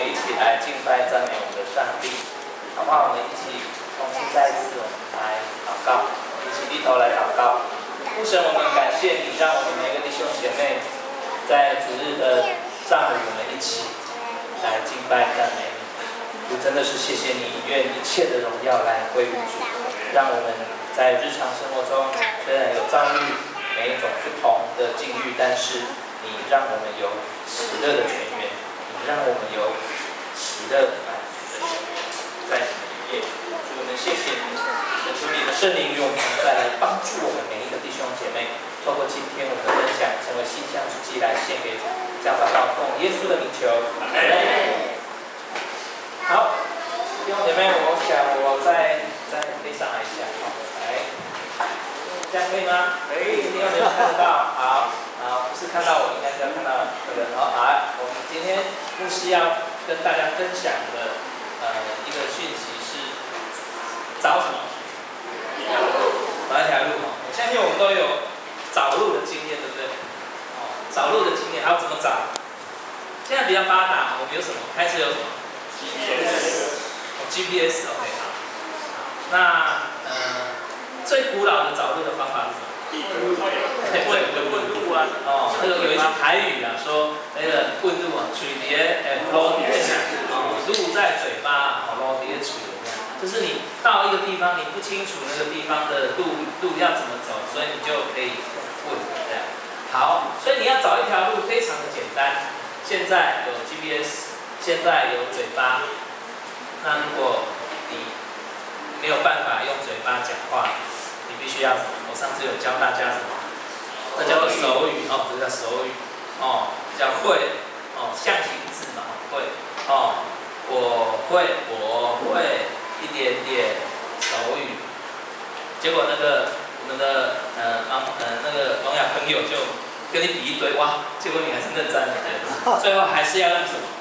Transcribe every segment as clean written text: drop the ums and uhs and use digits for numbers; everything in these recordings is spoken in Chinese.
们一起来敬拜赞美我们的上帝，好不好？我们一起重新再一次我们来祷告，一起低头来祷告。父神，我们感谢你，让我们每个弟兄姐妹在主日的上午，我们一起来敬拜赞美你。主，真的是谢谢你，愿一切的荣耀来归于主，让我们在日常生活中虽然有遭遇每一种不同的境遇，但是你让我们有喜乐的泉源，你让我们有喜乐满足的泉源，在你的里面。主，我们谢谢你，求你的圣灵与我们同在，来帮助我们每一个弟兄姐妹，透过今天我们的分享，成为馨香之祭来献给主。这样祷告，奉耶稣的名求，阿门。好，弟兄姐妹，我想我再可以上来一下，好，来，这样可以吗？可以，弟兄姐妹看得到，好，不是看到我，应该是要看到这个。好，我们今天牧师要跟大家分享的一个讯息是找什么？找一条路。我相信我们都有找路的经验，对不对？找路的经验，还有怎么找？现在比较发达，我们有什么？开始有什么？ GPS OK 好，那最古老的找路的方法是什么？问路啊。那个有一句台语啊，说那个问路啊，嘴碟路碟路在嘴巴，路碟嘴就是你到一个地方，你不清楚那个地方的路要怎么走，所以你就可以问这样。好，所以你要找一条路非常的简单。现在有 GPS。 现在有嘴巴，那如果你没有办法用嘴巴讲话，你必须要什么？我上次有教大家什么？这叫做手语哦，这叫手语哦，叫会哦，象形字嘛，会哦，我会一点点手语。结果那个我们的那个聋哑朋友就跟你比一堆哇，结果你还是认真的，最后还是要用什么？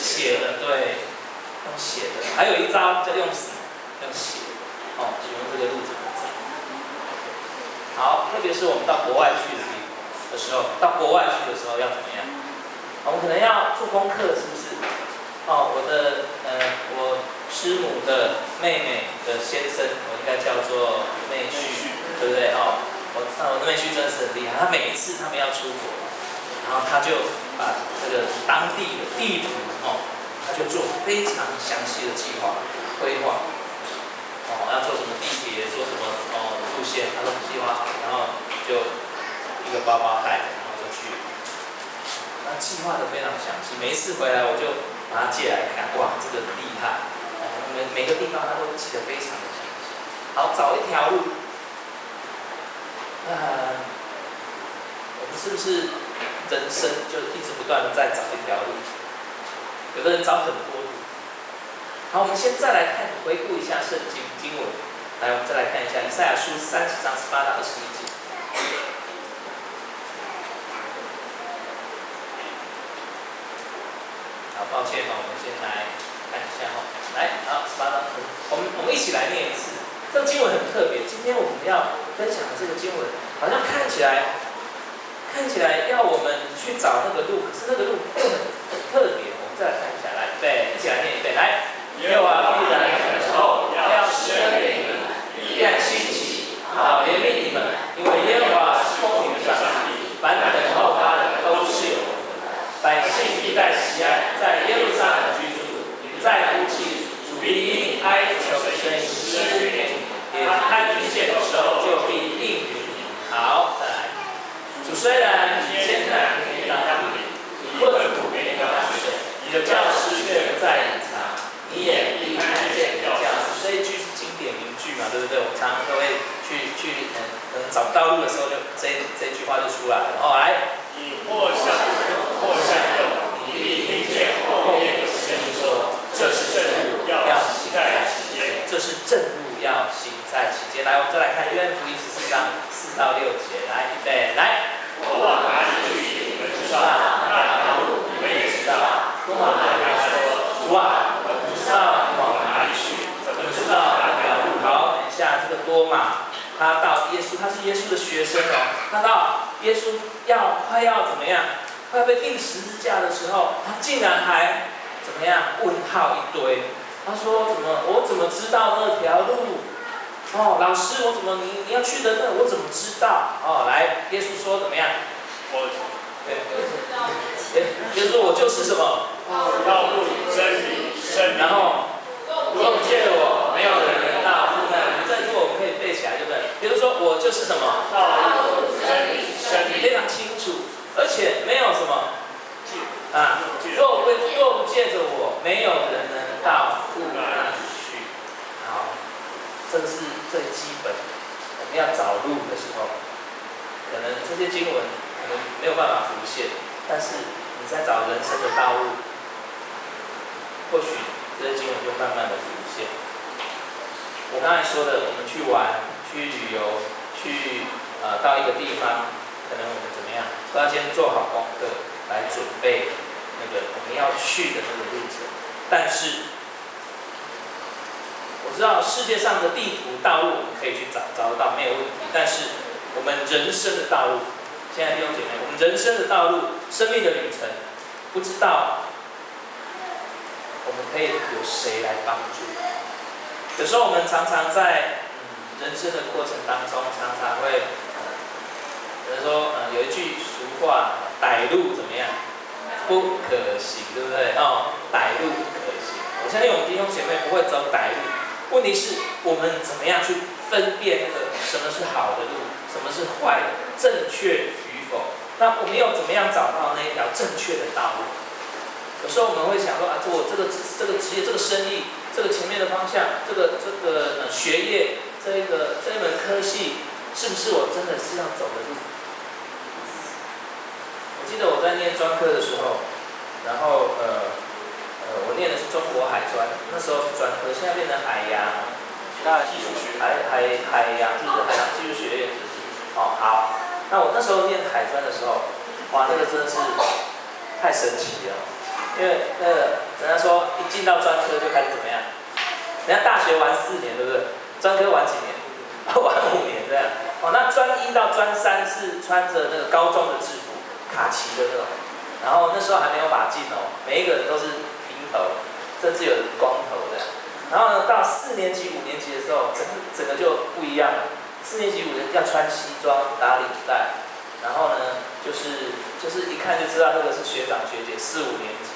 写的对，用写的，还有一招叫用什么？用写的哦，就用这个路怎么走。好，特别是我们到国外去的时候，要怎么样？我们可能要做功课，是不是？哦，我师母的妹妹的先生，我应该叫做妹婿，对不对？哦，我的妹婿真的是很厉害，他每一次他们要出国。 然后他就把这个当地的地图他就做非常详细的计划规划，要做什么地铁，做什么路线，他都计划好，然后就一个包包带着，然后就去，那计划的非常详细。每一次回来我就把它借来看，哇，这个厉害！每个地方他都记得非常的详细。好，找一条路，我们是不是？ 人生就一直不断的在找一条路，有的人找很多路。好，我们先再来看回顾一下圣经经文，来，我们再来看一下以赛亚书30章18到21节。好，抱歉我们先来看一下来，好，18到20，我们一起来念一次。这个经文很特别，今天我们要分享的这个经文，好像看起来要我们去找那个路，可是那个路又很特别。我们再来看一下，来，对，一起来念一遍，来。耶和华必然等候，要施恩给你们，必然兴起，好怜悯你们，因为耶和华是公平的上帝，凡等候他的都是有福的。百姓必在西安，在耶路撒冷居住，不再哭泣，主必因哀求的声音施予给你，也看遇见的时候就必应允你。好，再来。 主虽然你艰难可以让你困苦给你的汗水，你的教师却不再隐藏，你也必看见你的教师。这一句是经典名句嘛，对不对？我们常常都会去找不到路的时候，就这句话就出来了。来，你或向右，你必听见后面有声音说：“这是正路，要行在其间。”这是正路，要行在其间。来，我们再来看约翰福音14章4到6节。来，预备，来。 我往哪里去，你们知道；那条路你们也知道。多马对他说：“主啊，我不知道你往哪里去，怎么知道那条路？”好，等一下，这个多马，他到耶稣，他是耶稣的学生他到耶稣快要怎么样，快要被钉十字架的时候，他竟然还怎么样？问号一堆。他说我怎么知道那条路？哦，老师，我怎么你要去的那我怎么知道？哦，来，耶稣说怎么样？耶稣说我就是什么？道路、真理、生命。然后不用借我，没有人能到父那里。这句我们可以背起来，对不对？比如说我就是什么？道路、真理、生命。非常清楚，而且没有什么若不借着我，没有人能到父那里去。好，这个是最基本的。我们要找路的时候，可能这些经文可能没有办法浮现，但是你在找人生的道路，或许这些经文就慢慢的浮现。我刚才说的，我们去玩、去旅游、去到一个地方，可能我们怎么样，都要先做好功课来准备那个我们要去的那个路程。但是我知道世界上的地图道路我们可以去找得到，没有问题。但是我们人生的道路，亲爱的弟兄姐妹，我们人生的道路、生命的旅程，不知道我们可以有谁来帮助。有时候我们常常在人生的过程当中，常常会有人说有一句俗话，歹路怎么样？不可行，对不对？歹路不可行。我相信我们弟兄姐妹不会走歹路，问题是我们怎么样去分辨那个什么是好的路，什么是坏的，正确与否？那我们又怎么样找到那一条正确的道路？有时候我们会想说我这个职业、这个生意、这个前面的方向、这个学业、这一门科系，是不是我真的是要走的路？我记得我在念专科的时候，然后我念的是中国海专，那时候是专科，现在变成海洋技术学，海洋就是海洋技术学院，好。那我那时候念海专的时候，哇，那个真的是太神奇了。因为人家说一进到专科就开始怎么样？人家大学玩4年，对不对？专科玩几年？玩5年这样。那专1到专3是穿着那个高中的制服，卡其的那种。然后那时候还没有发髻每一个人都是平头，甚至有光头这样。然后呢，到4年级、5年级的时候，整个就不一样了。4年级、5年级要穿西装、打领带，然后呢，就是一看就知道那个是学长学姐4、5年级。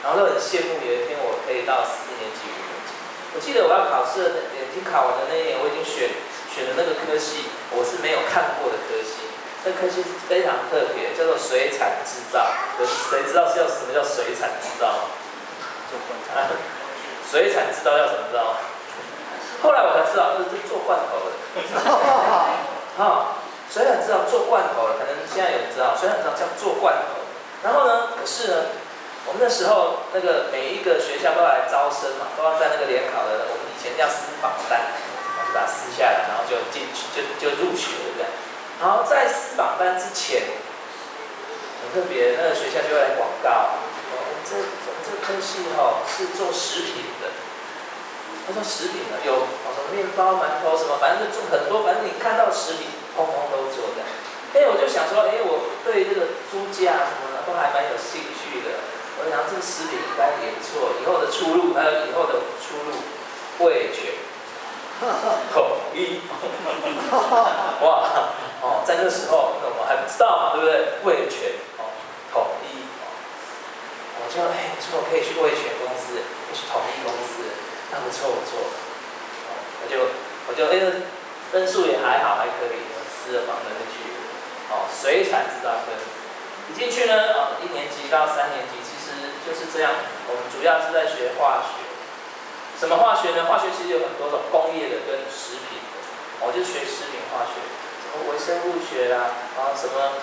然后都很羡慕有一天我可以到4年级、5年级。我记得我要考试已经考完的那一年，我已经选的那个科系，我是没有看过的科系。这科系是非常特别，叫做水产制造。有谁知道什么叫水产制造吗？水产制造叫什么？知道吗？后来我才知道，是做罐头的。水产制造做罐头了，可能现在有人知道，水产制造叫做罐头。然后呢，可是呢，我们那时候那个每一个学校都要来招生嘛，都要在那个联考的，我们以前叫撕榜单，就把它撕下来，然后就进去，就入学了这样。然后在撕榜单之前，很特别，那个学校就会来广告，我们这科系是做食品的。他说食品的有什么面包、馒头什么，反正就做很多，反正你看到食品，通通都做的。我就想说，我对这个猪价什么的都还蛮有兴趣的。我想这个食品应该也不错，以后的出路还有以后的出路，味全，统一，哇，在那时候我还不知道嘛，对不对？味全，统一，我就不错，可以去味全公司，可以去统一公司。那不错，我就分数也还好，还可以，4个榜单就去水产制造科。一进去呢，1年级到3年级其实就是这样。我们主要是在学化学。什么化学呢？化学其实有很多种，工业的跟食品的。我就学食品化学，什么微生物学啦，什么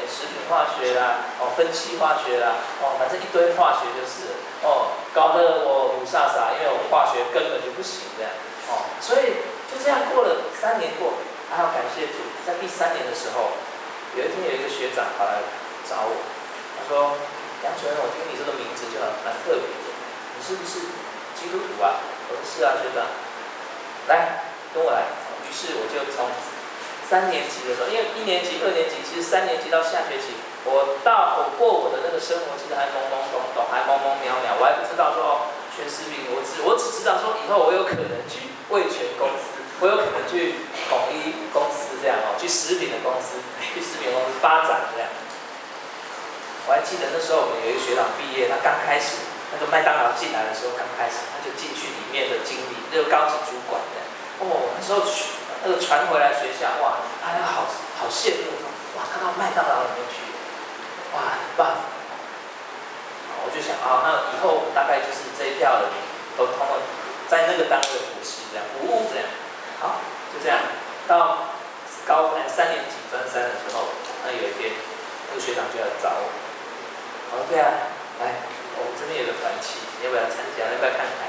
食品化学啦，分析化学啦，反正一堆化学就是搞得我不飒飒，因为我化学根本就不行这样，所以就这样过了3年过，还好感谢主，在第3年的时候，有一天有一个学长跑来找我，他说：“杨纯，我听你这个名字就蛮特别的，你是不是基督徒啊？”我说：“是啊，学长。”来，跟我来。于是我就从3年级的时候，因为1年级、2年级，其实3年级到下学期我过我的那个生活，其实还懵懵懂懂，还懵懵渺渺，我还不知道说哦，全食品，我只知道说以后我有可能去味全公司，我有可能去统一公司这样哦，去食品的公司，去食品公司发展这样。我还记得那时候我们有一个学长毕业，他刚开始那个麦当劳进来的时候，刚开始他就进去里面的经理，那个高级主管的。哦，那时候那个传回来学校，哇，大家好羡慕，哇，他到麦当劳里面去，哇，很棒。我就想啊，那以后我大概就是这一票人都通了，在那个单位服侍这样，服务这样。好，就这样到3年级专3的时候，那有一天那个学长就来找我。我说对啊，来，我们这边有个团契，你要不要参加？要不要看看？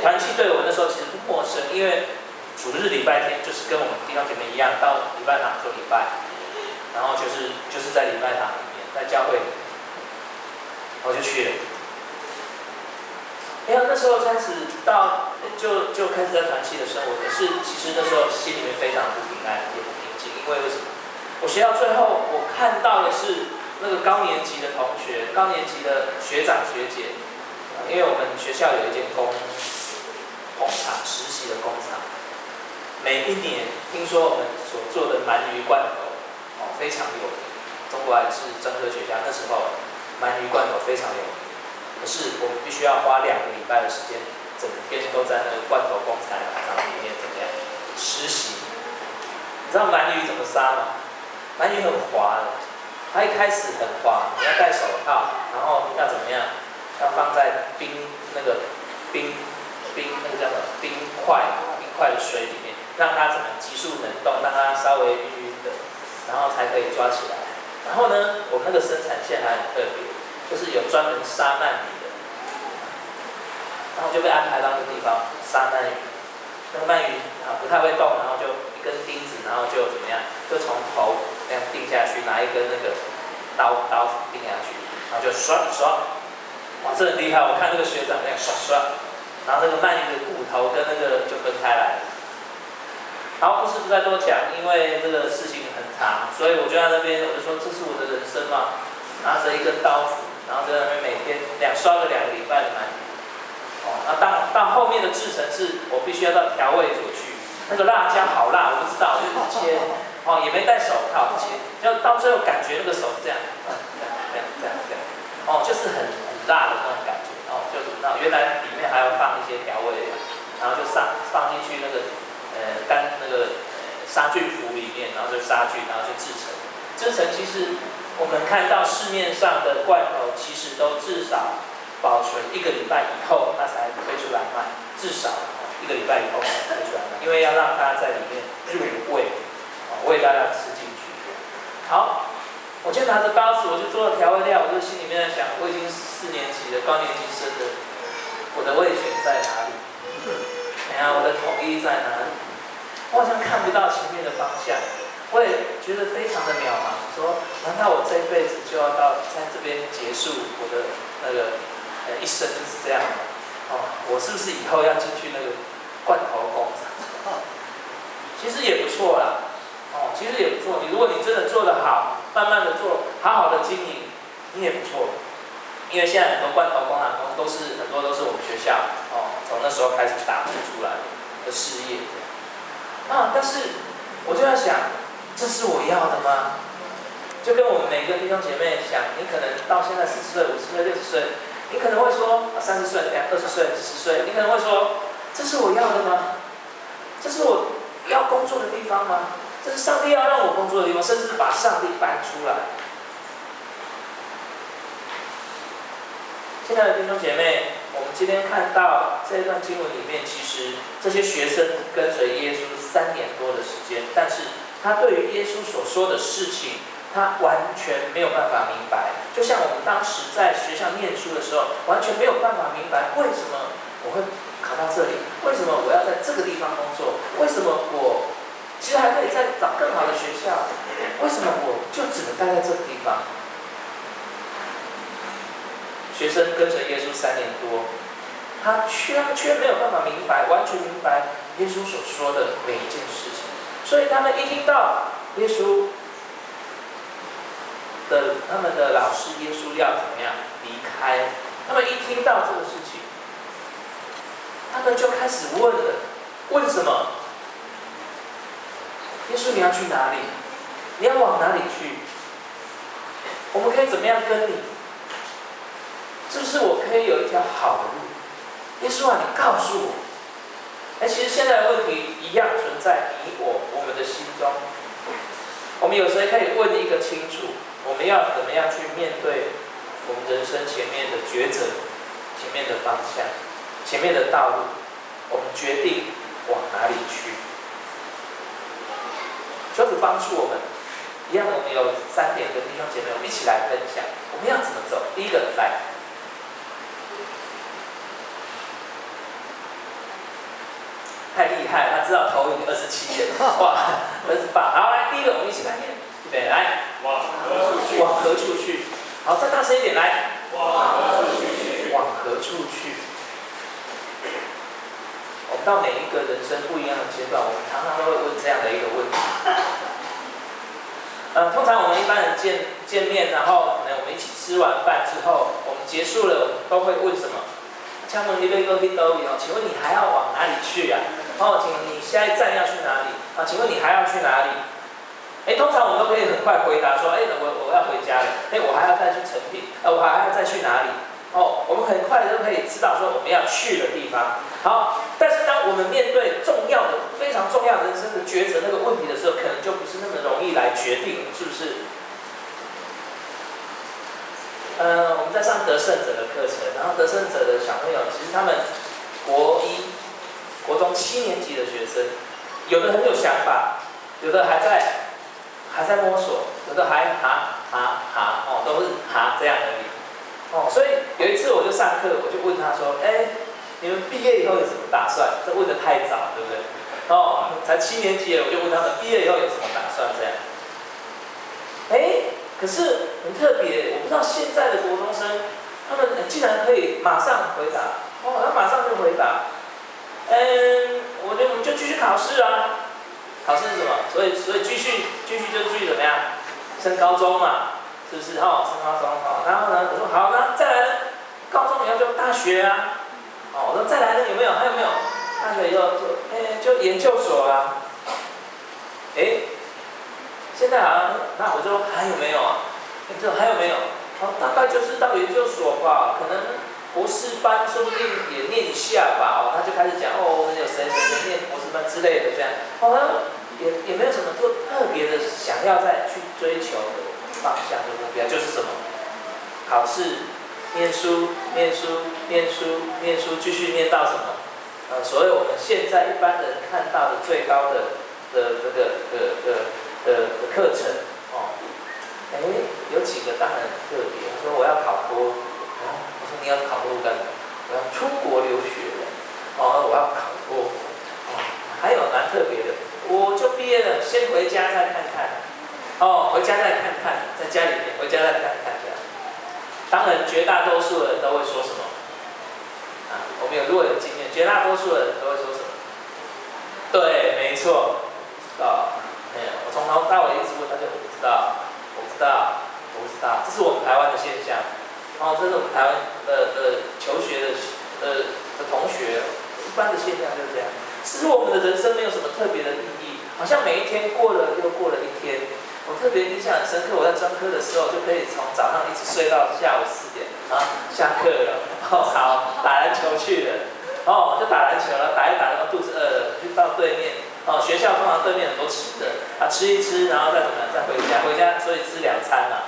团契对我那时候其实不陌生，因为主日礼拜天就是跟我们弟兄姐妹一样，到礼拜堂做礼拜，然后就是在礼拜堂里面，在教会里面，我就去了。那时候开始到就开始在团契的生活，可是其实那时候心里面非常不平安，也不平静，因为为什么？我学到最后，我看到的是那个高年级的同学、高年级的学长学姐，因为我们学校有一间工厂实习的工厂，每一年听说我们所做的鳗鱼罐头非常有名，中国还是真科学家，那时候鳗鱼罐头非常有名，可是我们必须要花2个礼拜的时间，整天都在那个罐头工厂里面怎么样实习。你知道鳗鱼怎么杀吗？鳗鱼很滑的，它一开始很滑，你要戴手套，然后要怎么样？要放在那个叫什么冰块的水里面，让它怎么急速冷冻，让它稍微晕晕的，然后才可以抓起来。然后呢，我们那个生产线还很特别，就是有专门杀鳗鱼的，然后就被安排到那个地方杀鳗鱼。那个鳗鱼不太会动，然后就一根钉子，然后就怎么样？就从头这样钉下去，拿一根那个刀钉下去，然后就刷，哇，这很厉害！我看那个学长那样刷，然后那个鳗鱼的骨头跟那个就分开来了。好，故事不再多讲，因为这个事情很长，所以我就在那边，我就说这是我的人生嘛，拿着一根刀子，然后在那边每天刷了2个礼拜的鳗鱼。那到后面的制程是我必须要到调味组去，那个辣椒好辣，我不知道，我就切，也没戴手套切，就到最后感觉那个手是这样，就是很辣的那种感觉，原来里面还要放一些调味料，然后就放进去那个杀菌服里面，然后就杀菌，然后就制成。制成其实我们看到市面上的罐头，其实都至少保存1个礼拜以后，它才推出来卖，至少1个礼拜以后才推出来卖，因为要让它在里面入味，喂大家吃进去。好，我就拿着刀子，我就做了调味料，我就心里面在想，我已经4年级的高年级生的，我的味全在哪里？我的统一在哪里？我好像看不到前面的方向，我也觉得非常的渺茫。说，难道我这一辈子就要在这边结束我的那个一生就是这样吗？我是不是以后要进去那个罐头工厂？其实也不错啦，其实也不错。如果你真的做得好，慢慢的做，好好的经营，你也不错。因为现在很多罐头工厂很多都是我们学校从那时候开始打磨出来的事业。但是我就在想，这是我要的吗？就跟我们每个弟兄姐妹想，你可能到现在40岁、50岁、60岁，你可能会说30岁、20岁、10岁，你可能会说，这是我要的吗？这是我要工作的地方吗？这是上帝要让我工作的地方，甚至把上帝搬出来。亲爱的弟兄姐妹，我们今天看到这一段经文里面，其实这些学生跟随耶稣3年多的时间，但是他对于耶稣所说的事情，他完全没有办法明白。就像我们当时在学校念书的时候，完全没有办法明白为什么我会考到这里，为什么我要在这个地方工作，为什么我其实还可以再找更好的学校，为什么我就只能待在这个地方？学生跟随耶稣3年多，他却没有办法明白，完全明白耶稣所说的每一件事情。所以他们一听到耶稣他们的老师耶稣要怎么样离开，他们一听到这个事情，他们就开始问了，问什么？耶稣你要去哪里？你要往哪里去？我们可以怎么样跟你？是不是我可以有一条好的路？耶稣啊，你告诉我。其实现在的问题一样存在我们的心中。我们有时候可以问一个清楚，我们要怎么样去面对我们人生前面的抉择、前面的方向、前面的道路，我们决定往哪里去。求主帮助我们。一样，我们有3点跟弟兄姐妹，我们一起来分享，我们要怎么走。第一个，来，太厉害，他知道投影27点，哇，28。好，来，第一个，我们一起来念，预备，来，往何处去？往何处去？好，再大声一点，来，往何处去？往何处去？我们到每一个人生不一样的阶段，我们常常都会问这样的一个问题。通常我们一般人见面，然后可能我们一起吃完饭之后，我们结束了，我们都会问什么？请问你要去哪里？请问你还要往哪里去啊？请问你下一站要去哪里？请问你还要去哪里？通常我们都可以很快回答说，我要回家了，我还要再去成品，我还要再去哪里？我们很快就可以知道说我们要去的地方。好，但是当我们面对重要的、非常重要的人生的抉择那个问题的时候，可能就不是那么容易来决定，是不是？我们在上得胜者的课程，然后得胜者的小朋友，其实他们国1、国中7年级的学生，有的很有想法，有的还在摸索，有的还都是这样而已。所以有一次我就上课，我就问他说：“你们毕业以后有什么打算？”这问得太早，对不对？才7年级，我就问他们毕业以后有什么打算？这样。可是很特别，我不知道现在的国中生，他们竟然可以马上回答。他马上就回答。我们就继续考试啊。考试是什么？所以继续怎么样？升高中嘛。是不是？升高中。然后呢，我说好，那再来呢？高中以后就大学啊。我说再来呢？有没有？还有没有？大学以后就研究所啊。现在好像，那我就说还有没有啊？还有没有？大概就是到研究所吧，可能博士班说不定也念一下吧。他就开始讲我们有谁念博士班之类的这样。也没有什么做特别的想要再去追求的方向的目标，就是什么？考试、念书，继续念到什么？所谓我们现在一般人看到的最高的课程有几个当然很特别。他说我要考多，我说你要考多干嘛？我要出国留学的。我要考多。还有蛮特别的，我就毕业了，先回家再看看。回家再看看，在家里面回家再看看这样。当然，绝大多数的人都会说什么？我们有如果有经验，绝大多数的人都会说什么？对，没错。我从头到尾一直问，他就不知道，我不知道。这是我们台湾的现象。这是我们台湾的求学的同学，一般的现象就是这样。其实我们的人生没有什么特别的意义，好像每一天过了又过了一天。我特别印象很深刻，我在专科的时候就可以从早上一直睡到下午4点下课了，好打篮球去了，就打篮球了，打一打然后肚子饿了，就到对面，学校通常对面很多吃的，吃一吃，然后再怎么样再回家，所以吃2餐嘛，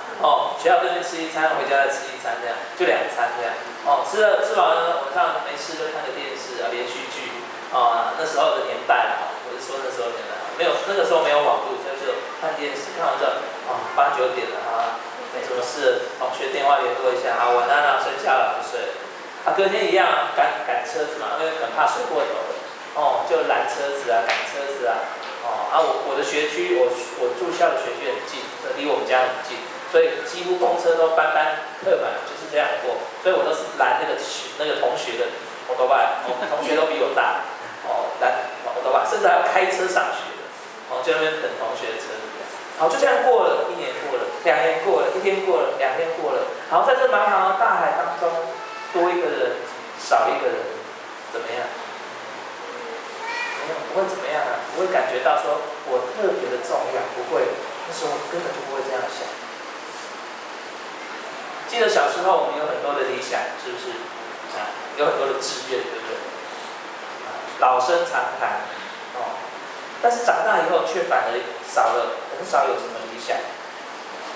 学校对面吃1餐，回家再吃1餐这样，就2餐这样，吃完了晚上没事就看个电视连续剧，那时候的年代了，我是说那时候年代，没有那个时候没有网络，所以就看电视，看完之后8、9点了没什么事，同学电话联络一下，晚安了，睡觉了，就睡了。隔天一样赶车子嘛，因为很怕睡过头了，就拦车子赶车子我的学区，我住校的学区很近，离我们家很近，所以几乎公车都班客满，就是这样过，所以我都是拦那个同学的摩托车，同学都比我大，拦摩托车，甚至还要开车上学的，就在那边等同学的车子。好，就这样过了1年过了，2年过了，1天过了，2天过了。好，在这茫茫的大海当中，多一个人，少一个人，怎么样？不会怎么样啊？不会感觉到说我特别的重要，不会。那时候根本就不会这样想。记得小时候我们有很多的理想，是不是？啊，有很多的志愿，对不对？老生常谈，哦。但是长大以后却反而少了，很少有什么理想。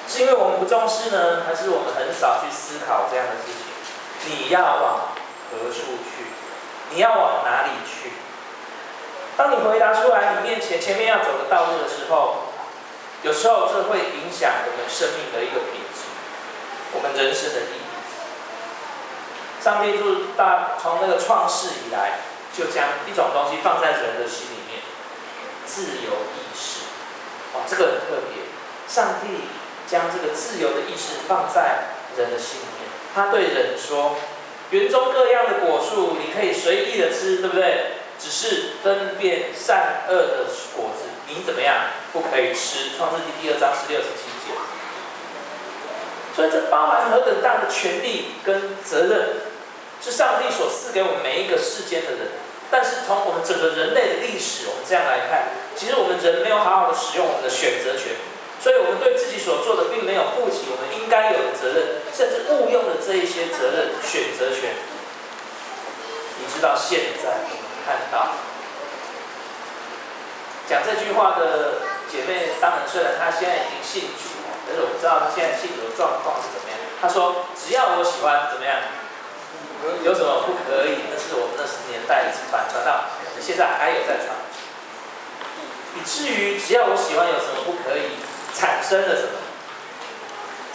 是因为我们不重视呢，还是我们很少去思考这样的事情？你要往何处去？你要往哪里去？当你回答出来你前面要走的道路的时候，有时候这会影响我们生命的一个品质，我们人生的意义。上帝就从那个创世以来，就将一种东西放在人的心里面，自由意识。哇，这个很特别。上帝将这个自由的意识放在人的心里面，他对人说：园中各样的果树，你可以随意的吃，对不对？只是分辨善恶的果子，你怎么样？不可以吃。创世纪第2章16、17节。所以这包含何等大的权利跟责任，是上帝所赐给我们每一个世间的人。但是从我们整个人类的历史，我们这样来看，其实我们人没有好好的使用我们的选择权，所以我们对自己所做的并没有负起我们应该有的责任，甚至误用了这一些责任、选择权。你知道现在我们看到讲这句话的姐妹，当然虽然她现在已经信主，但是我不知道她现在信主的状况是怎么样。她说：“只要我喜欢，怎么样？有什么不可以？”那是我们那年代一直传到，现在还有在传。以至于只要我喜欢，有什么不可以？产生了什么？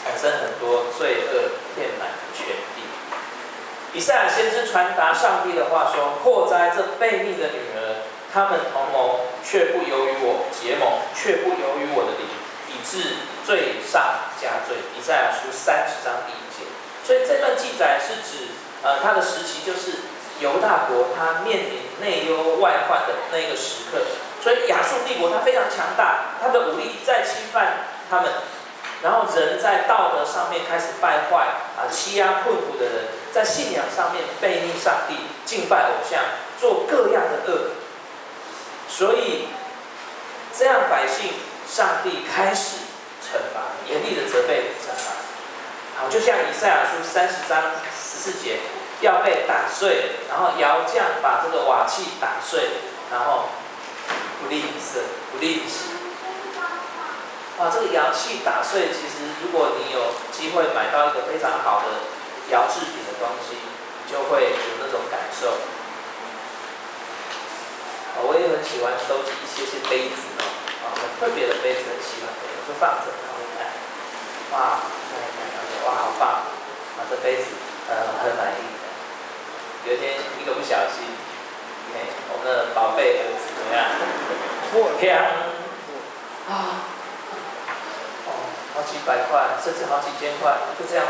产生很多罪恶，遍满全地。以赛亚先知传达上帝的话说：“祸哉，这悖逆的女儿！他们同谋，却不由于我；结盟，却不由于我的灵，以致罪上加罪。”以赛亚书30章1节。所以这段记载是指，他的时期就是犹大国他面临内忧外患的那个时刻。所以亚述帝国它非常强大，它的武力一再侵犯他们，然后人在道德上面开始败坏，欺压困苦的人，在信仰上面悖逆上帝，敬拜偶像，做各样的恶。所以这样百姓，上帝开始惩罚，严厉的责备惩罚。好，就像以赛亚书30章14节，要被打碎，然后窑匠把这个瓦器打碎，然后不吝啬，不吝惜。哇，这个窑器打碎，其实如果你有机会买到一个非常好的窑制品的东西，你就会有那种感受。我也很喜欢收集一些杯子很特别的杯子，很喜欢，就放着，然后看，哇，看，哇，好棒！这杯子，很满意。有一天一个不小心，我们的宝贝儿子怎么样？破天好几百块，甚至好几千块，就这样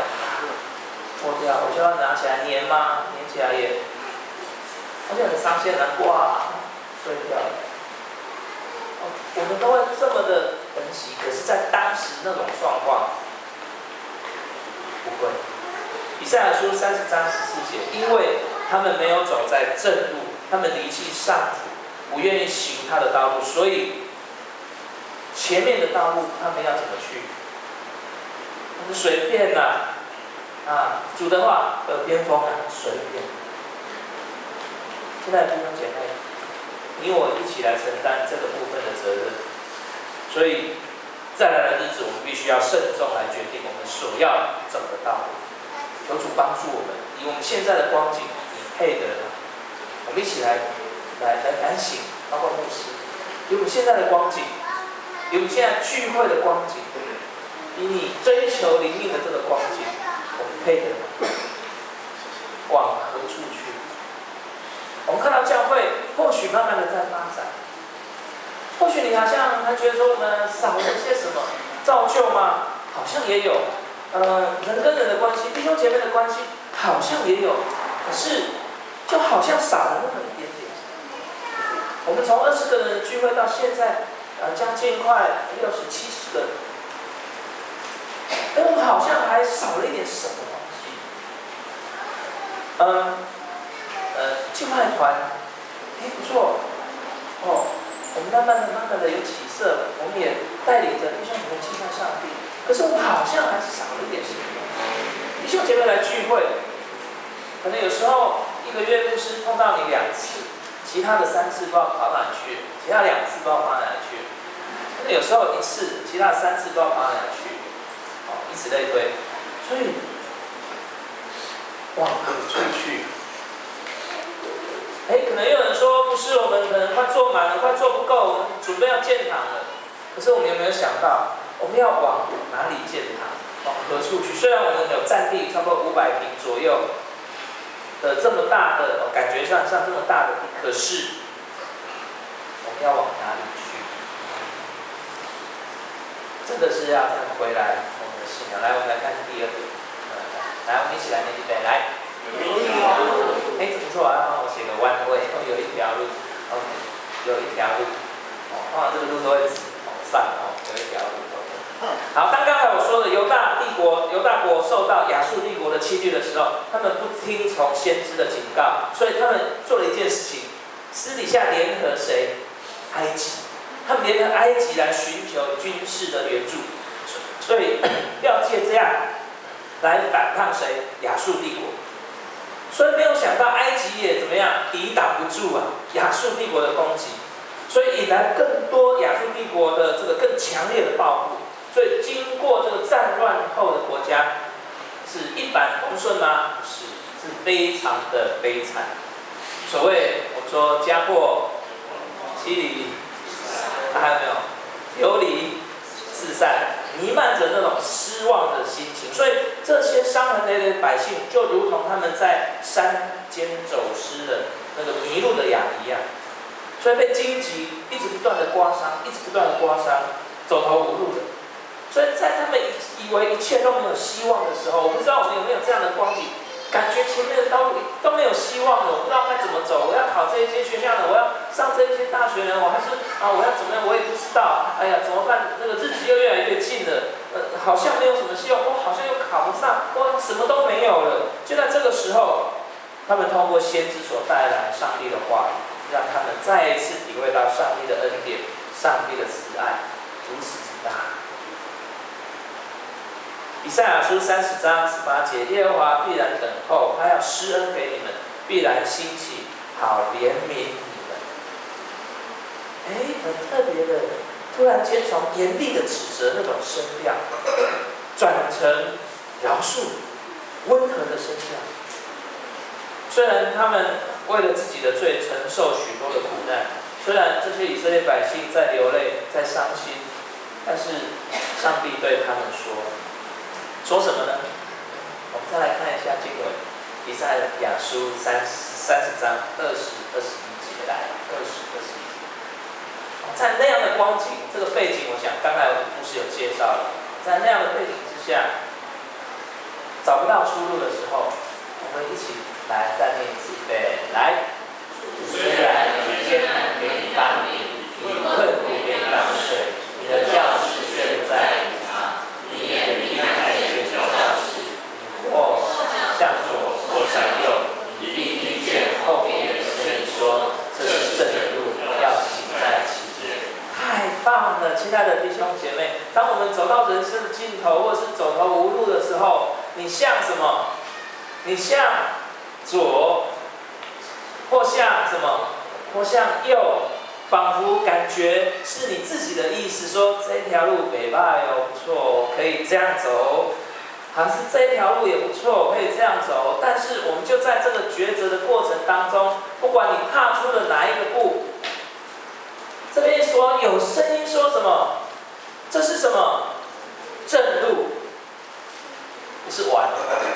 脱掉，我就要拿起来粘吗？粘起来也，而且很伤心难过碎掉了。我们都会这么的珍惜，可是，在当时那种状况，不会。以赛亚书30章14节，因为他们没有走在正路，他们离弃上主，不愿意行他的道路，所以前面的道路他们要怎么去？他们随便主的话，耳边风随便。现在弟兄姐妹，你我一起来承担这个部分的责任，所以再来的日子，我们必须要慎重来决定我们所要走的道路。求主帮助我们，以我们现在的光景，你配得吗？我们一起来反省，包括牧师，以我们现在的光景，以我们现在聚会的光景，以你追求灵命的这个光景，我们配得吗？往何处去？我们看到教会或许慢慢的在发展，或许你好像还觉得说我们少了些什么造就吗？好像也有，人跟人的关系，弟兄姐妹的关系好像也有，可是就好像少了那么一点点。我们从20个人的聚会到现在，将近快60、70这个，哎，我们好像还少了一点什么东西。敬拜团，哎，不错，哦，我们慢慢的有起色，我们也带领着弟兄姐妹敬拜上帝。可是我们好像还是少了一点什么。弟兄姐妹来聚会，可能有时候1个月牧师碰到你2次，其他的3次不知道跑哪里去，其他2次不知道跑哪里去。可能有时候1次，其他的3次不知道跑哪里去，哦，以此类推。所以，往何处去？哎，可能有人说，不是，我们可能快坐满了，快坐不够，我们准备要建堂了。可是我们有没有想到，我们要往哪里建堂？往何处去？虽然我们有占地差不多500平左右的这么大的，感觉上像这么大的地，可是我们要往哪里去？真的是要再回来我们的信仰。来，我们来看第2点。来，我们一起来念预备，来。哎，这不错啊，帮我写个弯位，有一条路 ，OK， 有一条路，哦，这个路都会上哦，有一条路。好，当刚才我说的犹大国受到亚述帝国的欺拒的时候，他们不听从先知的警告，所以他们做了一件事情，私底下联合谁？埃及，他们联合埃及来寻求军事的援助，所以要借这样来反抗谁？亚述帝国。所以没有想到埃及也怎么样，抵挡不住亚述帝国的攻击，所以引来更多亚述帝国的这个更强烈的报复。所以经过这个战乱后的国家，是一帆风顺吗？不是，是非常的悲惨。所谓我们说家破妻离，还有没有流离失散？弥漫着那种失望的心情，所以这些伤痕累累的百姓，就如同他们在山间走失的那个迷路的羊一样，所以被荆棘一直不断的刮伤，走投无路的。所以在他们以为一切都没有希望的时候，我不知道我们有没有这样的光景，感觉前面的道路都没有希望了，我不知道该怎么走。我要考这一间学校呢，我要上这一间大学呢，我还是我要怎么样，我也不知道。哎呀，怎么办？那个日子又越来越近了，好像没有什么希望，我好像又考不上，我什么都没有了。就在这个时候，他们通过先知所带来上帝的话语，让他们再一次体会到上帝的恩典、上帝的慈爱如此之大。以赛亚书30章18节，耶和华必然等候，他要施恩给你们，必然兴起，好怜悯你们。很特别的，突然间从严厉的指责那种声调，转成饶恕、温和的声调。虽然他们为了自己的罪承受许多的苦难，虽然这些以色列百姓在流泪、在伤心，但是上帝对他们说什么呢？我们再来看一下经文，以赛亚书30章20、21节来，20、21节。在那样的光景，这个背景，我想刚才牧师有介绍了，在那样的背景之下，找不到出路的时候，我们一起来再念一次，预备，来。虽然你艰难给你帮你，你困苦给你挡水，你的教室却不在你旁，你也离开这个教室，或向左或向右，你必听见后面有声音说：“这是正的路，要行在其间。”太棒了，亲爱的弟兄姐妹！当我们走到人生的尽头，或是走投无路的时候，你向什么？你向左，或向什么？或向右，仿佛感觉是你自己的意思，说这条路北吧哟不错，可以这样走；还是这条路也不错，可以这样走。但是我们就在这个抉择的过程当中，不管你踏出了哪一个步，这边说有声音说什么？这是什么？正路，不是弯，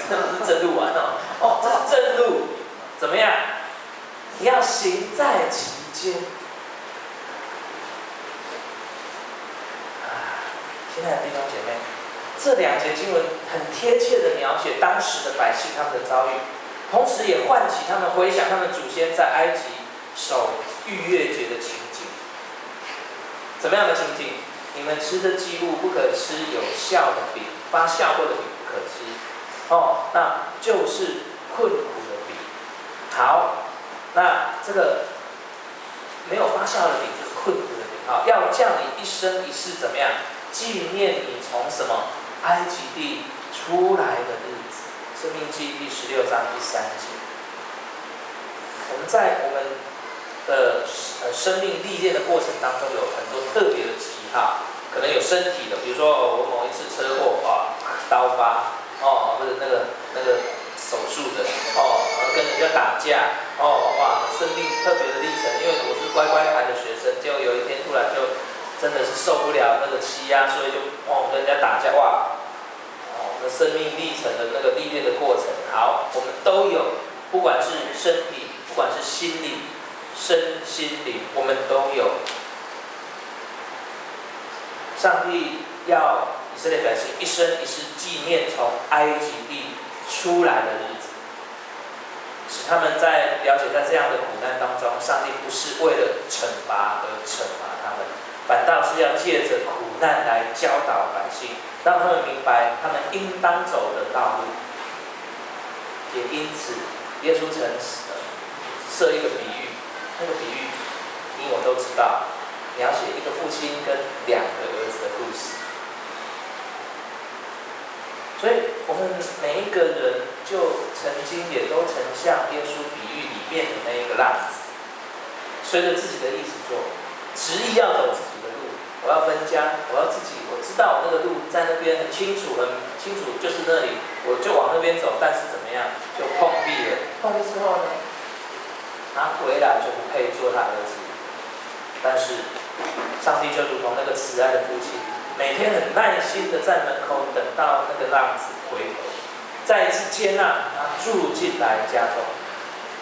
这不是正路弯哦，这是正路，怎么样？你要行在其间。亲爱的弟兄姐妹，这2节经文很贴切的描写当时的百姓他们的遭遇，同时也唤起他们回想他们祖先在埃及守逾越节的情景。怎么样的情景？你们吃的祭物不可吃有酵的饼，发酵过的饼不可吃。哦，那就是困苦的饼。好，那这个没有发酵的饼就是困苦的饼。好，要叫你一生一世怎么样？纪念你从什么埃及地出来的日子。生命记第16章第3节。我们在我们的生命历练的过程当中，有很多特别的记号，可能有身体的，比如说我某一次车祸刀疤或者那个手术的跟人家打架生命特别的历程。因为我是乖乖牌的学生，结果有一天突然就真的是受不了那个欺压，所以就跟人家打架那生命历程的那个历练的过程。好，我们都有，不管是身体，不管是心理、身心灵，我们都有。上帝要以色列百姓一生一世纪念从埃及地出来的日子，使他们在了解在这样的苦难当中，上帝不是为了惩罚而惩罚他们，反倒是要借着苦难来教导百姓，让他们明白他们应当走的道路。也因此，耶稣曾设一个比喻，那个比喻你我都知道，描写一个父亲跟2个儿子的故事。所以我们每一个人就曾经也都曾像耶稣比喻里面的那一个浪子，随着自己的意思做，执意要走自己的路。我要分家，我要自己，我知道我那个路在那边很清楚，就是那里，我就往那边走。但是怎么样，就碰壁了。碰壁之后呢，他回来就不配做他儿子。但是上帝就如同那个慈爱的父亲，每天很耐心的在门口等到那个浪子回头，再一次接纳他住进来家中。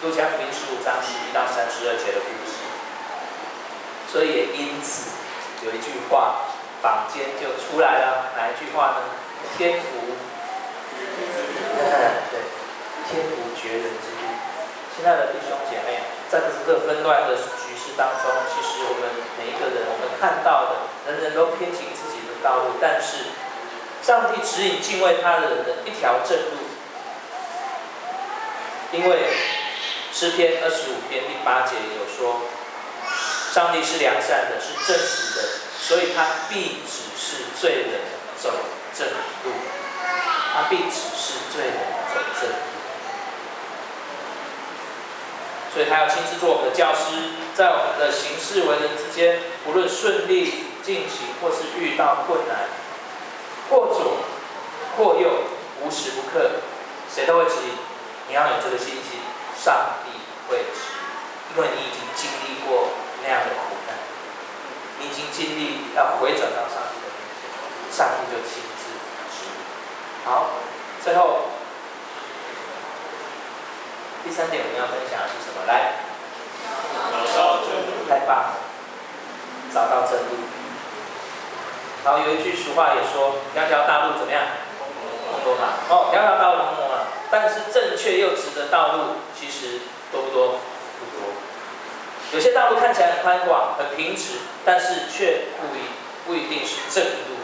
路加福音15章11到32节的故事。所以也因此有一句话，坊间就出来了，哪一句话呢？天无天无绝人之路。亲爱的弟兄姐妹，在这个纷乱的局势当中，其实我们每一个人，我们看到的，人人都偏行自己的道路，但是上帝指引敬畏他的人的一条正路。因为诗篇25篇第8节有说，上帝是良善的，是正直的，所以他必指示罪人走正路。他必指示罪人走正路。所以他要亲自做我们的教师，在我们的行事为人之间，无论顺利进行，或是遇到困难，或左或右，无时不刻，谁都会指引。你要有这个信心，上帝会指引，因为你已经经历过那样的苦难，你已经经历要回转到上帝的面前，上帝就亲自指引。好，最后第3点我们要分享的是什么？来，找到真路。太棒了，找到真路。然后有一句俗话也说，条条大路怎么样？通罗马。条条大路通罗马。但是正确又直的道路，其实多不多？不多。有些道路看起来很宽广、很平直，但是却不一定是正路。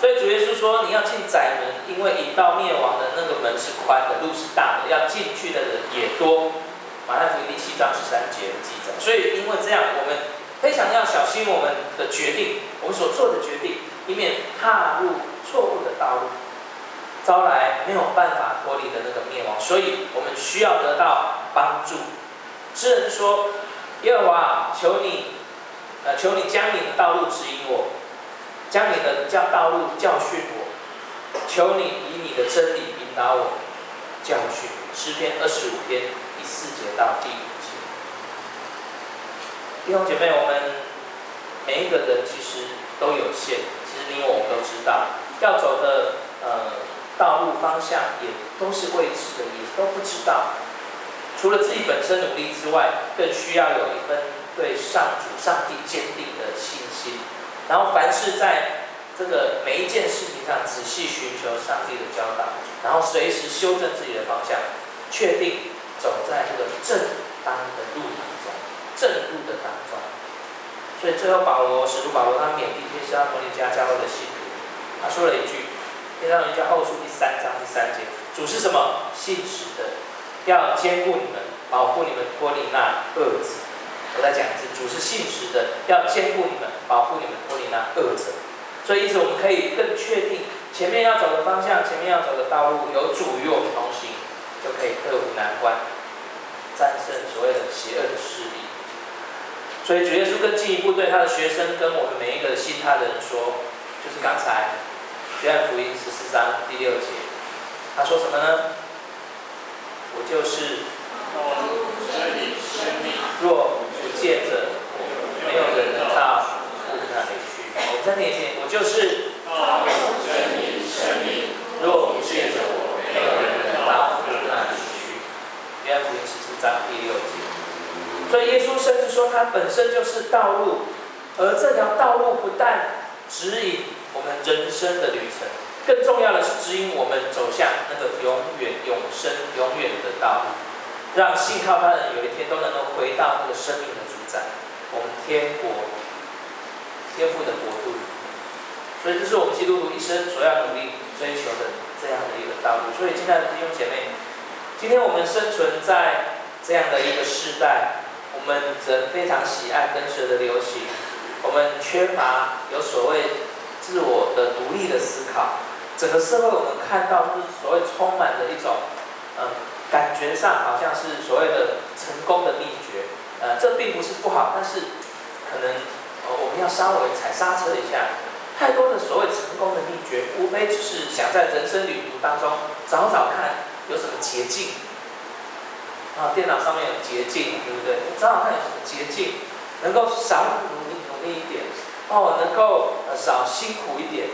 所以主耶稣说，你要进窄门，因为引到灭亡的那个门是宽的，路是大的，要进去的人也多。马太福音第7章13节的记载。所以因为这样，我们非常要小心我们的决定，我们所做的决定，以免踏入错误的道路，招来没有办法脱离的那个灭亡。所以我们需要得到帮助。诗人说：“耶和华，求你将你的道路指引我，将你的道路教训我，求你以你的真理引导我，教训我。”诗篇25篇第4节到第5节。弟兄姐妹，我们每一个人其实都有限，其实你我都知道，要走的道路方向也都是未知的，也都不知道。除了自己本身努力之外，更需要有一份对上帝坚定的信心。然后凡事在这个每一件事情上仔细寻求上帝的教导，然后随时修正自己的方向，确定走在这个正当的路当中，正路的当中。所以最后使徒保罗他勉励帖撒罗尼迦教会的信徒，他说了一句，帖撒罗尼迦后书第3章第3节，主是什么？信实的，要坚固你们，保护你们脱离那恶者。我再讲一次，主是信实的，要坚固你们，保护你们脱离那恶者。所以因此我们可以更确定前面要走的方向，前面要走的道路有主与我们同行，就可以克服难关，战胜所谓的邪恶的势力。所以主耶稣更进一步对他的学生跟我们每一个信他的人说，就是刚才约翰福音14章第6节，他说什么呢？我就是若不借着我，没有人能到父那里去。我们再念一遍，我就是若不借着我，没有人能到父那里去。约翰福音14章第6节。所以耶稣甚至说，他本身就是道路，而这条道路不但指引我们人生的旅程，更重要的是指引我们走向那个永远、永生、永远的道路，让信靠他的人有一天都能够回到那个生命的主宰，我们天父的国度。所以这是我们基督徒一生所要努力追求的这样的一个道路。所以亲爱的弟兄姐妹，今天我们生存在这样的一个世代，我们人非常喜爱跟随的流行，我们缺乏有所谓自我的独立的思考。整个社会我们看到就是所谓充满着一种，感觉上好像是所谓的成功的秘诀，这并不是不好，但是可能我们要稍微踩刹车一下。太多的所谓成功的秘诀，无非只是想在人生旅途当中找找看有什么捷径。电脑上面有捷径，对不对？找找看有什么捷径，能够少努力一点，能够少辛苦一点。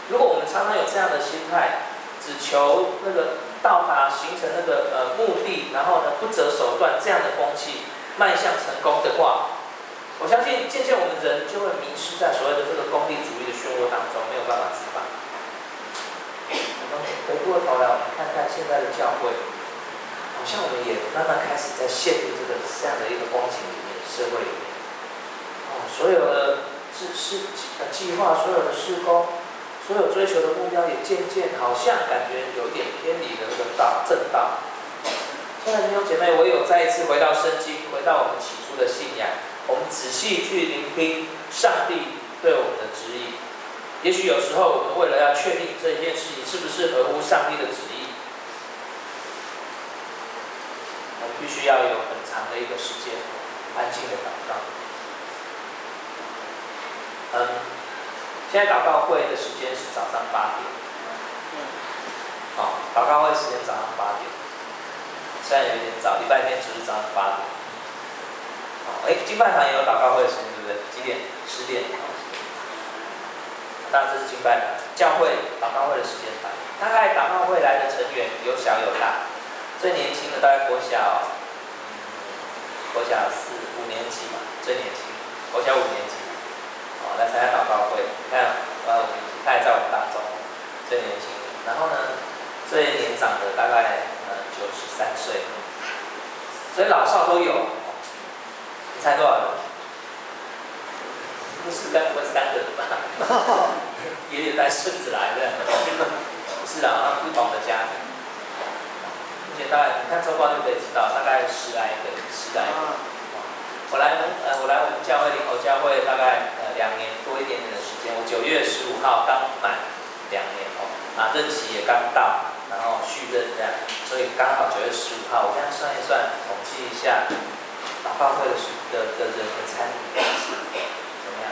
如果我们常常有这样的心态，只求那个到达形成那个目的，然后呢不择手段这样的风气，迈向成功的话，我相信渐渐我们人就会迷失在所谓的这个功利主义的漩涡当中，没有办法自拔。我们回过头来，我们看看现在的教会。好像我们也慢慢开始在陷入这样的一个光景里面，社会里面，所有的计划，所有的事工，所有追求的目标，也渐渐好像感觉有一点偏离了这个正道。亲爱的弟兄姐妹，唯有再一次回到圣经，回到我们起初的信仰，我们仔细去聆听上帝对我们的指引。也许有时候我们为了要确定这件事情是不是合乎上帝的旨意，我们必须要有很长的一个时间，安静的祷告。现在祷告会的时间是早上8点。祷告会时间早上8点。现在有点早，礼拜天只是早上8点。敬拜堂也有祷告会的时间，对不对？几点？10点。当然这是敬拜堂，教会祷告会的时间大概祷告会来的成员有小有大。最年轻的大概国小4、5年级嘛，最年轻，国小5年级，来参加祷告会。你看，他也在我们当中，最年轻。然后呢，最年长的大概93岁，所以老少都有。你猜多少人？不是3个人吧？爷爷带孙子来的，不是啊，不同的家庭。大概你看周报就可以知道，大概10来个。我来我们教会林口教会大概2年多一点点的时间。我9月15号刚满2年任期也刚到，然后续任这样，所以刚好9月15号，我这样算一算，统计一下祷告会的人的参与怎么样？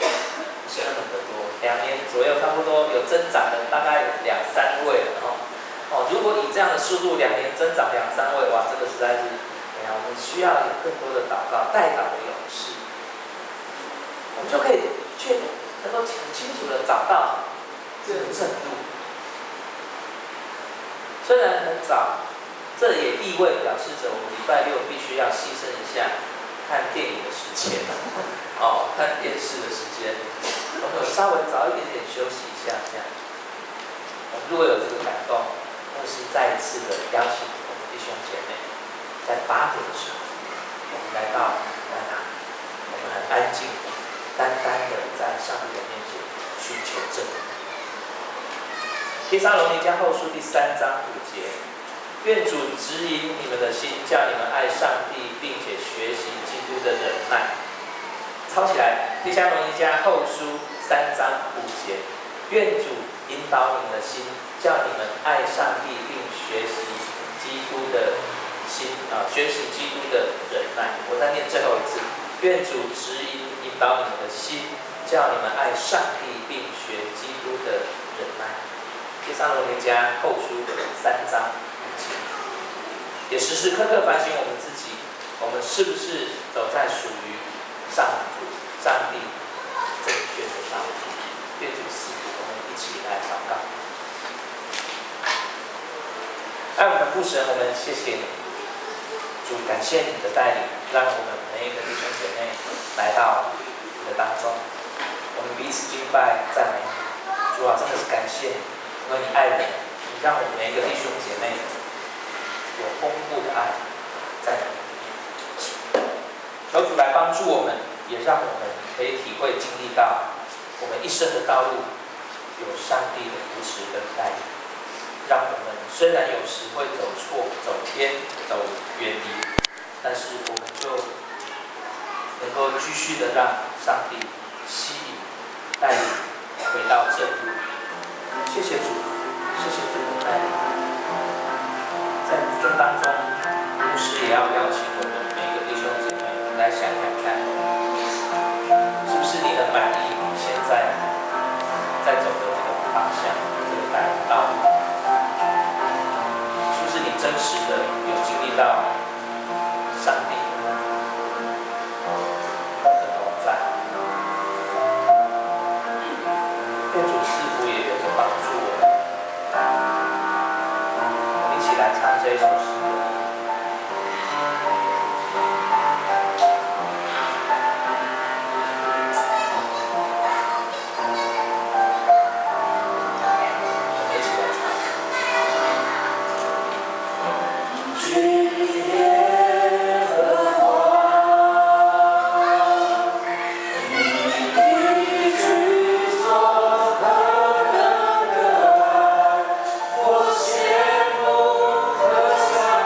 不是那么的多，2年左右差不多有增长的，大概2、3位了。如果以这样的速度2年增长2、3位，哇，这个实在是，我们需要有更多的祷告代祷的勇士，我们就可以能够很清楚的找到这个正路。虽然很早，这也意味表示着我们礼拜6必须要牺牲一下看电影的时间，看电视的时间，我们稍微早一点点休息一下，这样。我们如果有这个感动，或是再一次的邀请我们弟兄姐妹，在8点的时候，我们来到那，我们还安静，单单的在上帝的面前寻求真理。帖撒罗尼迦后书第3章5节，愿主指引你们的心，叫你们爱上帝，并且学习基督的忍耐。抄起来，帖撒罗尼迦后书3章5节，愿主引导你们的心，叫你们爱上帝，并学习基督的心学习基督的忍耐。我再念最后一次，愿主指引导你们的心，叫你们爱上帝，并学基督的忍耐。帖撒罗尼迦后书3章5节，也时时刻刻反省我们自己，我们是不是走在属于上帝正确的道路？愿主赐福，我们一起来祷告。爱我们的父神，我们谢谢你，主，感谢你的带领，让我们每一个弟兄姐妹来到你的当中，我们彼此敬拜赞美你。主啊，真的是感谢你，因为你爱我们，你让我们每一个弟兄姐妹有丰富的爱在你里面。求主来帮助我们，也让我们可以体会经历到我们一生的道路有上帝的扶持跟带领，让我们虽然有时会走错、走偏、走远离，但是我们就能够继续的让上帝吸引、带领回到正路。谢谢主，谢谢主的带领。在这当中，牧师也要邀请我们每一个弟兄姐妹来想想看，是不是你很满意你现在在走的这个方向、这个道路？是不是你真实的有经历到上帝的同在？愿主赐福，也愿主帮助我们。我们一起来唱这一首诗歌。我羡慕和想。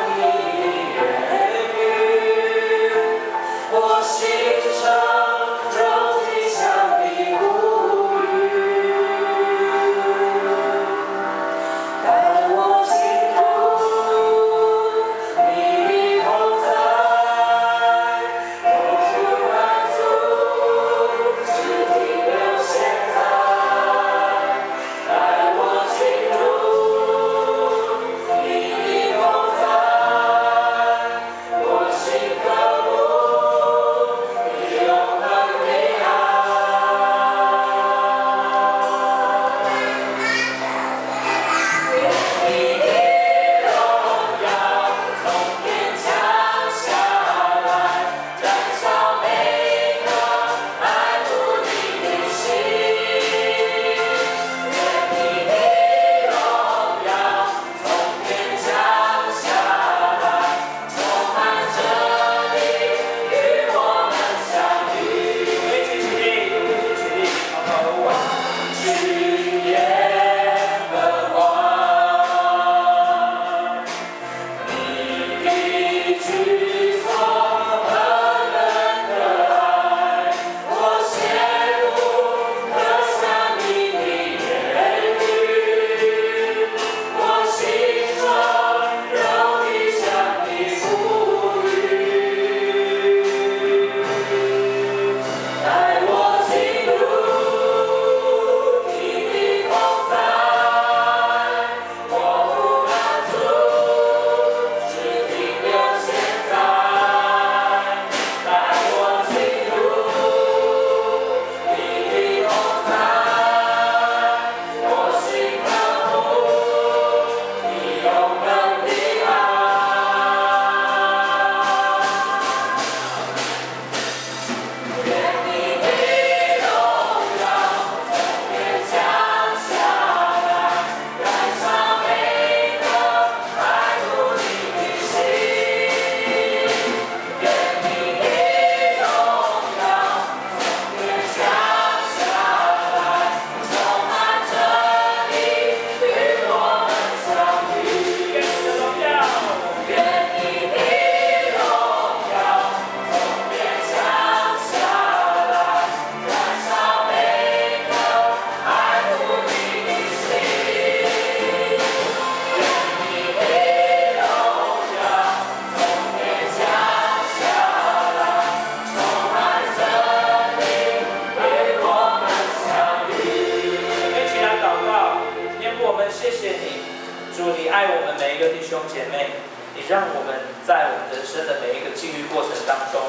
主，你爱我们每一个弟兄姐妹，你让我们在我们人生的每一个境遇过程当中，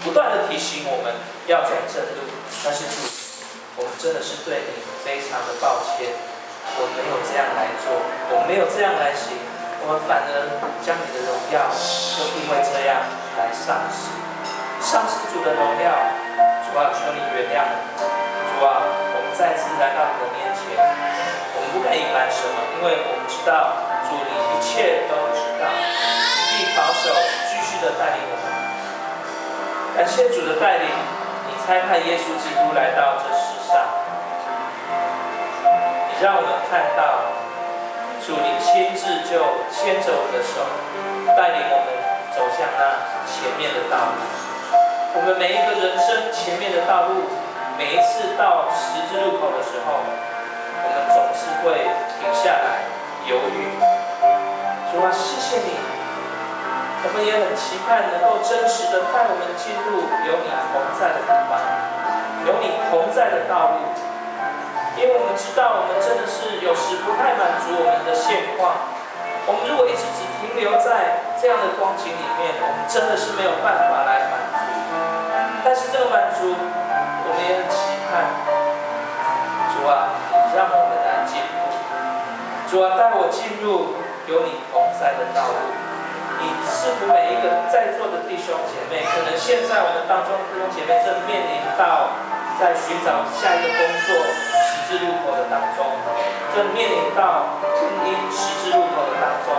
不断的提醒我们要走正路。但是主，我们真的是对你非常的抱歉，我没有这样来做，我没有这样来行，我们反而将你的荣耀就因为这样来丧失，丧失主的荣耀。主啊，求你原谅我们。主啊，我们再次来到你的面前，我们不敢隐瞒什么，因为我们知道主你一切都知道，你必保守继续的带领我们。感谢主的带领，你差派耶稣基督来到这世上，你让我们看到主你亲自就牵着我们的手，带领我们走向那前面的道路。我们每一个人生前面的道路，每一次到十字路口的时候，我们总是会停下来犹豫。主啊，谢谢你，我们也很期盼能够真实的带我们进入有你同在的地方，有你同在的道路。因为我们知道，我们真的是有时不太满足我们的现况。我们如果一直只停留在这样的光景里面，我们真的是没有办法来满足。但是这个满足，我们也很期盼。主啊，让我们来进步。主啊，带我进入有你同在的道路。你赐福每一个在座的弟兄姐妹，可能现在我们当中的弟兄姐妹正面临到在寻找下一个工作十字路口的当中，正面临到婚姻十字路口的当中，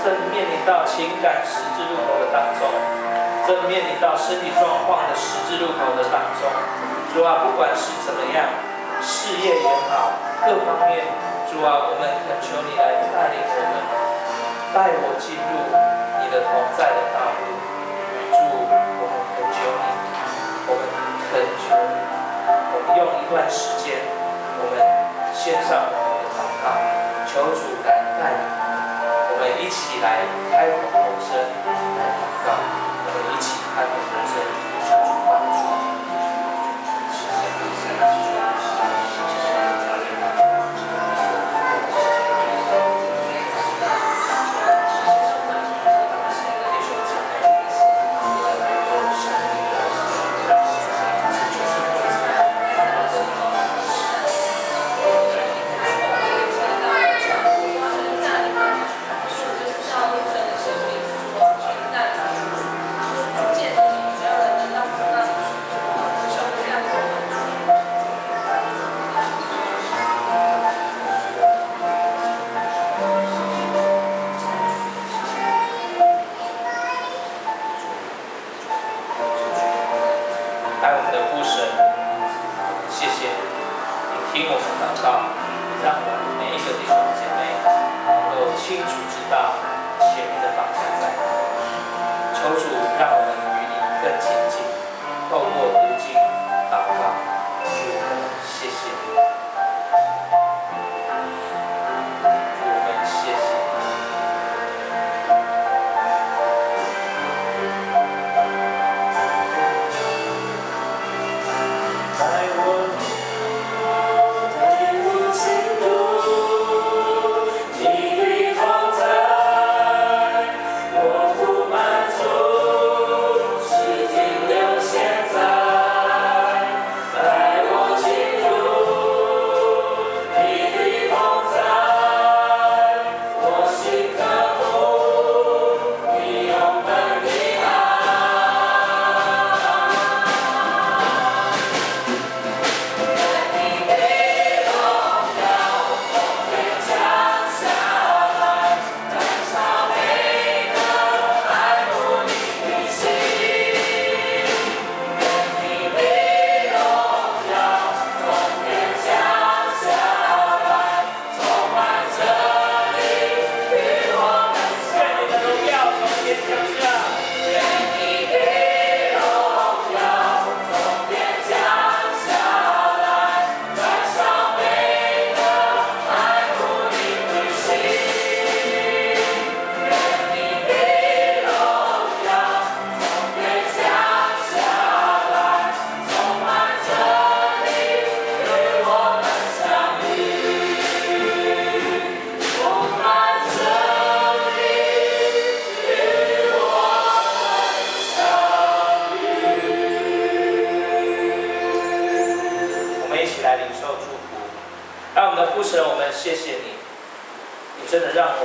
正面临到情感十字路口的当中，正面临到身体状况的十字路口的当中。主啊，不管是怎么样，事业也好，各方面，主啊，我们恳求你来带领我们，带我进入你的同在的道路。主，我们恳求你，我们恳求你，我们用一段时间，我们献上我们的祷告，求主来带领我们一起来开口同声来祷告，我们一起开口同声，求主帮助。爱我们的父神，谢谢你听我们祷告，让我们每一个弟兄姐妹能够清楚知道前面的方向在哪里。求主让我们与你更亲近，透过读经祷告，主我们谢谢你，主我们谢谢你。我不满足，只停留现在。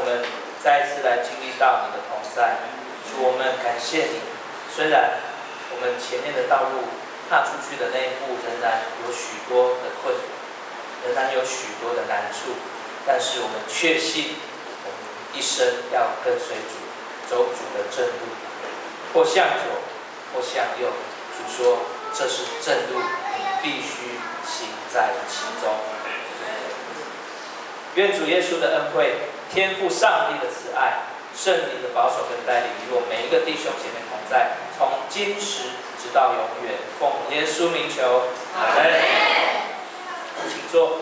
们再一次来经历到你的同在。主，我们感谢你。虽然我们前面的道路踏出去的那一步仍然有许多的困难，仍然有许多的难处，但是我们确信，我们一生要跟随主，走主的正路，或向左，或向右。主说，这是正路，你必须行在其中。愿主耶稣的恩惠、天父上帝的慈爱、圣灵的保守跟带领，与我每一个弟兄姐妹同在，从今时直到永远。奉耶稣名求，阿门。请坐。